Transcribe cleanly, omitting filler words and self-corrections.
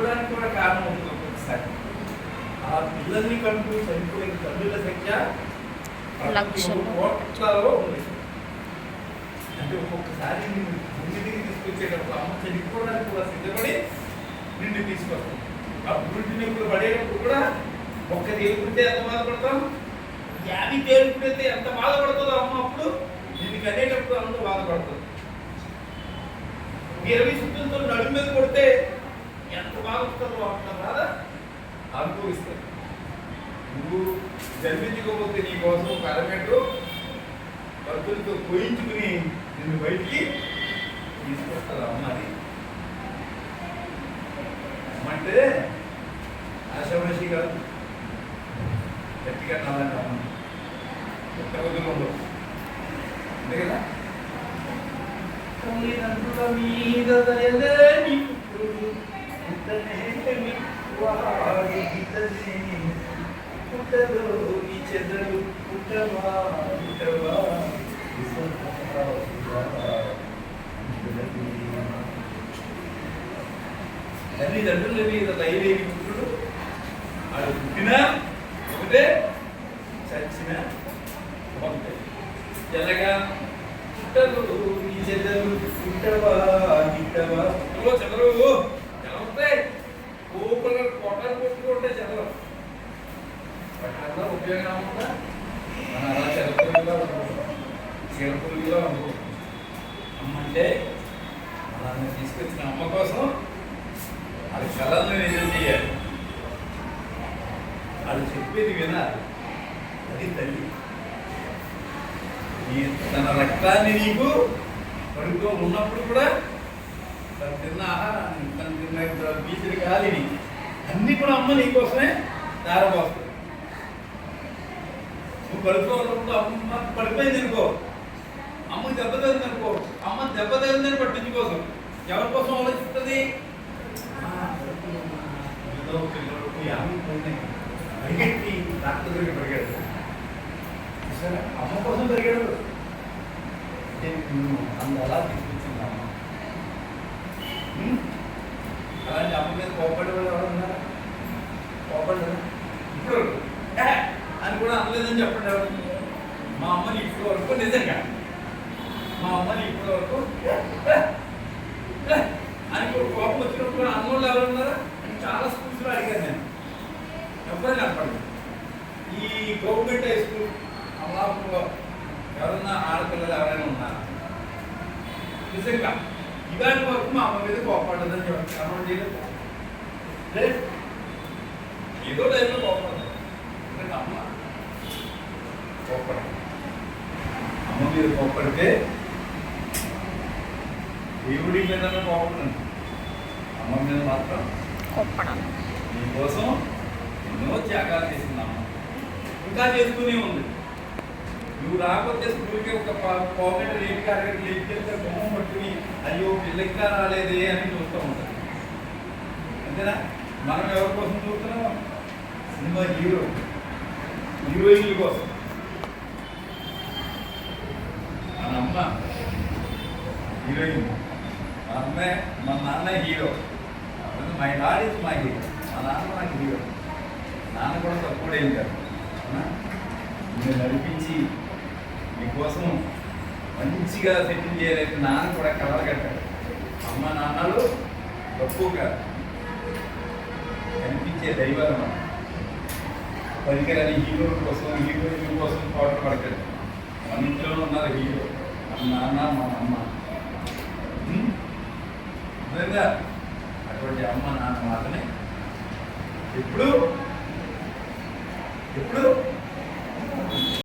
చనిపోవడానికి కూడా కారణం అవుతుంది ఒక్కొక్కసారి. ఆ పిల్లల్ని కంటూ చనిపోయిన తల్లుల సంఖ్య కోట్లలో ఉంది. అంటే ఒక్కొక్కసారి నిన్ను భూమికి తీసుకొచ్చేటప్పుడు అమ్మ చనిపోవడానికి కూడా సిద్ధపడి నిన్ను తీసుకొస్తాం. ఆ పురుటి నొప్పులు పడేటప్పుడు కూడా ఒక్క తేలుకుంటే ఎంత బాధపడతాం, 50 తేలుకుంటే ఎంత బాధపడుతుందో అమ్మ అప్పుడు నిన్ను కనేటప్పుడు అంత బాధపడుతుంది. 20 సుత్తులతో నడుము మీద కొడితే ఎంత బాధపడుతుందో అంత బాధ అనుభవిస్తావు. నువ్వు జన్మించుకోకపోతే నీ కోసం ఒక అరగంటూ భక్తులతో పోయించుకుని నిన్ను బయటికి తీసుకొస్తారు అమ్మ. అది అమ్మంటే ఆశామనిషి కాదు, గట్టిగా నాలంటే అమ్మ కొత్త రోజులు ఉండవు. అంతే కదా. తల్లిదండ్రుల మీద దయలేని పుత్రుడు పుట్టనేమి వాడి గిట్టలేని పుట్టలో ఈ చెదలు పుట్టవా పుట్టవా తల్లిదండ్రుల మీద దయలేని పుత్రుడు వాడు పుట్టినా ఒకటే చచ్చినా ఒకటే. ఎలాగా పుట్టలు ఈ చెదలు పుట్టవా గిట్టవా. పుట్టలో చెదలు ఎలా ఉంటాయి? కోపలు కొట్టలు కొట్టుకుంటే చెదలు పట్టణంలో ఉపయోగం ఉందా? మన అలా చెరపులుగా చీరపులుగా అనుకో. అమ్మ అంటే మనల్ని తీసుకొచ్చిన అమ్మ కోసం అది కళలను నిజం చేయాలి, అది చెప్పేది వినాలి. అది తల్లి. తన రక్తాన్ని నీకు పడుతూ ఉన్నప్పుడు కూడా తను తిన్న ఆహారాన్ని, తను తిన్న బీచులు గాలిని అన్నీ కూడా అమ్మ నీకోసమే దారపోస్తుంది. నువ్వు పడుతూ ఉన్నప్పుడు అమ్మ పడిపోయింది అనుకో, అమ్మకి దెబ్బ తగింది అనుకో, అమ్మ దెబ్బ తగిందని పట్టించుకోసం ఎవరి కోసం ఆలోచిస్తుంది? పరిగెట్టి డాక్టర్ దగ్గర పరిగెడు, సరే అమ్మ కోసం పరిగెడు. అంటే నువ్వు అలా తీసుకొచ్చింది అమ్మ. అలాంటి అమ్మ మీద కోపడే వాళ్ళు ఎవరు ఉన్నారా? కోపడలేదు ఇప్పుడు అని కూడా అనలేదని చెప్పండి ఎవరు. మా అమ్మని ఇప్పటి వరకు నిజంగా మా అమ్మని ఇప్పటి వరకు అని కోపం వచ్చినప్పుడు అన్నోళ్ళు ఎవరు ఉన్నారా అని చాలా స్కూల్స్లో అడిగాను నేను. ఎవరు కనపడదు. ఈ గవర్నమెంట్ హై స్కూల్ అమలాపురంలో ఎవరన్నా ఆడపిల్లలు ఎవరైనా ఉన్నారా? నిజంగా ఇవాటి వరకు మా అమ్మ మీద కోపడదని చెప్పండి. కనపడ చేయలేదు. ఏదో టైంలో కోపడదు. ఎందుకంటే అమ్మ కోపడదు. అమ్మ మీద కోపడితే దేవుడి మీద కోపడండి, అమ్మ మీద మాత్రం కోపడం. నీకోసం ఎన్నో త్యాగాలు చేసింది అమ్మ, ఇంకా చేసుకునే ఉంది. నువ్వు రాకపోతే స్కూల్కి ఒక పాకెట్ లేట్కి అరగంట లేట్కెళ్తే బొమ్మ పట్టుకుని అయ్యో పిల్లకి రాలేదే అని చూస్తూ ఉంటుంది. అంతేనా? మనం ఎవరి కోసం చూస్తున్నాం? సినిమా హీరోయిన్ల కోసం. మన అమ్మ హీరోయిన్, మా అమ్మే మా నాన్న hero. My dad is my hero. మా నాన్న నాకు హీరో. నాన్న కూడా సపోర్ట్ ఏం కాదు. నేను నడిపించి మీకోసం మంచిగా సెటిల్ చేయలేదు. నాన్న కూడా కలర్ కట్టాడు. అమ్మ నాన్నలు తక్కువ కాదు, కనిపించే దైవాలు. మనం పరికరాన్ని హీరోల కోసం హీరోయిన్ల కోసం పాటలు పడతాడు. మన ఇంట్లోనే ఉన్నారు హీరో, మన నాన్న మన అమ్మ. నిజంగా అటువంటి అమ్మ నాన్న మాత్రమే ఎప్పుడు